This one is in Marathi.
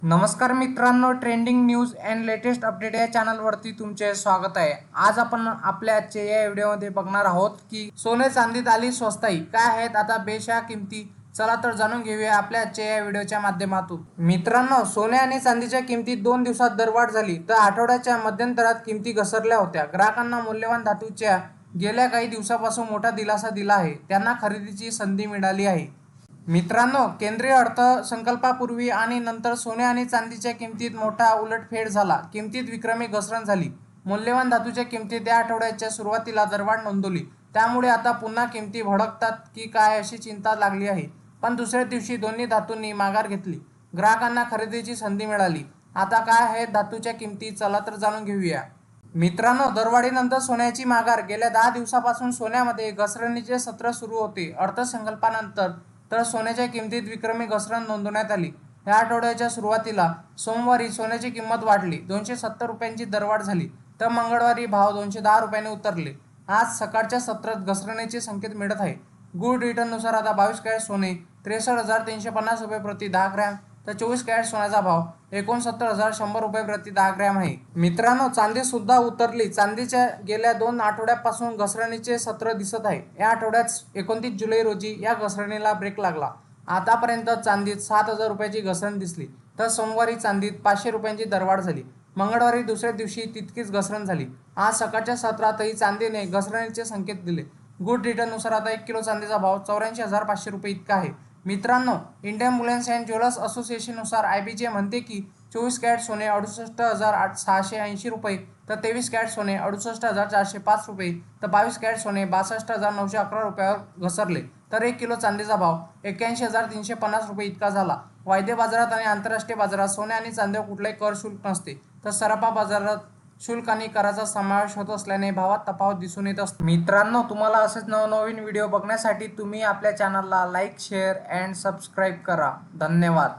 नमस्कार मित्रांनो, trending news and latest update या चॅनलवरती तुमचे स्वागत आहे। आज आपण आपल्या आजच्या या व्हिडिओमध्ये बघणार आहोत की सोने चांदीत आली स्वस्ताई, काय आहेत आता बेशा किमती। चला तर जाणून घेऊया आपल्या आजच्या या व्हिडिओच्या माध्यमातून। मित्रांनो, सोने आणि चांदीच्या किमतीत 2 दिवसात दरवाढ झाली, तर आठवड्याच्या मध्यंतरात किमती घसरल्या होत्या। ग्राहकांना मूल्यवान धातूच्या गेल्या काही दिवसापासून मोठा दिलासा दिला आहे, त्यांना खरेदीची संधी मिळाली आहे। मित्रांनो, केंद्रीय अर्थसंकल्पापूर्वी आणि नंतर सोने आणि चांदीच्या किमतीत मोठा उलटफेड झाला। किमतीत विक्रमी घसरण झाली। मूल्यवान धातूच्या किमतीत या आठवड्याच्या सुरुवातीला दरवाढ नोंदवली, त्यामुळे आता पुन्हा किमती भडकतात की काय अशी चिंता लागली आहे। पण दुसऱ्या दिवशी दोन्ही धातूंनी माघार घेतली, ग्राहकांना खरेदीची संधी मिळाली। आता काय आहेत धातूच्या किमती, चला तर जाणून घेऊया। मित्रांनो, दरवाढीनंतर सोन्याची माघार। गेल्या 10 दिवसापासून सोन्यामध्ये घसरणीचे सत्र सुरू होते। अर्थसंकल्पानंतर तर सोन्याच्या किमतीत विक्रमी घसरण नोंदवण्यात आली। या आठवड्याच्या सुरुवातीला सोमवारी सोन्याची किंमत वाढली, 270 रुपयांची दरवाढ झाली, तर मंगळवारी भाव 210 रुपयांनी उतरले। आज सकाळच्या सत्रात घसरणीचे संकेत मिळत आहे। गोल्ड रिटर्ननुसार आता 22 कॅरेट सोने 63,350 रुपये प्रति 10 ग्रॅम, तर 24 कॅरेट सोन्याचा भाव 69,100 रुपये प्रति 10 ग्रॅम आहे। मित्रांनो, चांदी सुद्धा उतरली। चांदीच्या गेल्या 2 आठवड्यापासून घसरणीचे सत्र दिसत आहे। या आठवड्यात 29 जुलै रोजी या घसरणीला ब्रेक लागला। आतापर्यंत चांदीत 7,000 रुपयाची घसरण दिसली, तर सोमवारी चांदीत 500 रुपयांची दरवाढ झाली। मंगळवारी दुसऱ्या दिवशी तितकीच घसरण झाली। आज सकाळच्या सत्रातही चांदीने घसरणीचे संकेत दिले। गुड रिटर्ननुसार आता 1 किलो चांदीचा भाव 84,500 रुपये इतका आहे। मित्रांनो, इंडियन बुलियन अँड ज्वेलर्स असोसिएशननुसार IBJ म्हणते की 24 कॅरेट सोने 68,680 रुपये, तर 23 कॅरेट सोने 68,405 रुपये, तर 22 कॅरेट सोने 62,911 रुपयावर घसरले, तर 1 किलो चांदीचा भाव 81,350 रुपये इतका झाला। वायदे बाजारात आणि आंतरराष्ट्रीय बाजारात सोने आणि चांदीवर कुठलाही कर शुल्क नसते, तर सराफा बाजारात शुल्क आणि कराचा समावेश होत असल्याने भावात तफावत दिसून येत असते। मित्रांनो, तुम्हाला असेच नवनवीन व्हिडिओ बघण्यासाठी तुम्ही आपल्या चॅनलला लाईक, शेअर अँड सबस्क्राईब करा। धन्यवाद।